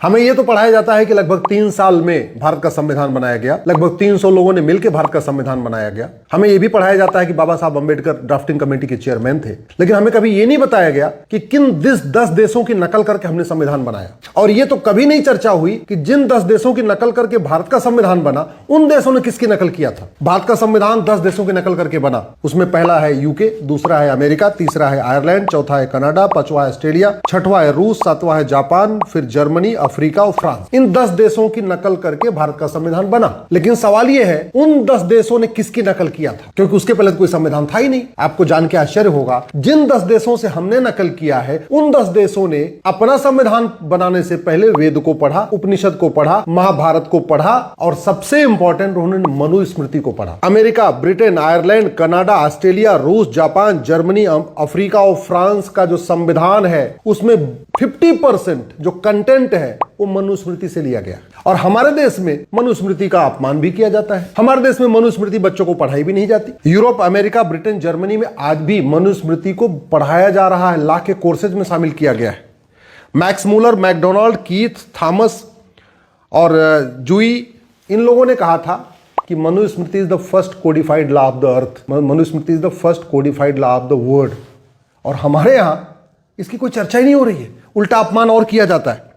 हमें यह तो पढ़ाया जाता है कि लगभग 3 साल में भारत का संविधान बनाया गया, लगभग 300 लोगों ने मिलकर भारत का संविधान बनाया गया। हमें यह भी पढ़ाया जाता है कि बाबा साहब अंबेडकर ड्राफ्टिंग कमेटी के चेयरमैन थे, लेकिन हमें कभी यह नहीं बताया गया कि किन 10 देशों की नकल करके हमने संविधान बनाया। और यह तो कभी नहीं चर्चा हुई कि जिन 10 देशों की नकल करके भारत का संविधान बना, उन देशों ने किसकी नकल किया था। भारत का संविधान 10 देशों की नकल करके बना। उसमें पहला है यूके, दूसरा है अमेरिका, तीसरा है आयरलैंड, चौथा है कनाडा, पांचवा है ऑस्ट्रेलिया, छठवां है रूस, सातवां है जापान, फिर जर्मनी, अफ्रीका और फ्रांस। इन 10 देशों की नकल करके भारत का संविधान बना। लेकिन सवाल यह है, उन 10 देशों ने किसकी नकल किया था, क्योंकि उसके पहले कोई संविधान था ही नहीं। आपको जान के आश्चर्य होगा, जिन 10 देशों से हमने नकल किया है, उन 10 देशों ने अपना संविधान बनाने से पहले वेद को पढ़ा, उपनिषद को पढ़ा, महाभारत को पढ़ा और सबसे इंपॉर्टेंट उन्होंने मनुस्मृति को पढ़ा। America, Britain, Ireland, Canada, Australia, रूस, जापान, जर्मनी, अफ्रीका और फ्रांस का जो संविधान है, उसमें 50% जो कंटेंट है वो मनुस्मृति से लिया गया। और हमारे देश में मनुस्मृति का अपमान भी किया जाता है। हमारे देश में मनुस्मृति बच्चों को पढ़ाई भी नहीं जाती। यूरोप, अमेरिका, ब्रिटेन, जर्मनी में आज भी मनुस्मृति को पढ़ाया जा रहा है, ला के कोर्सेज में शामिल किया गया है। Max Muller, Macdonald, Keith, Thomas और जूई, इन लोगों ने कहा था कि Manusmriti is the first codified law of the earth, Manusmriti is the first codified law of the world. और हमारे यहां इसकी कोई चर्चा ही नहीं हो रही है, उल्टा अपमान और किया जाता है।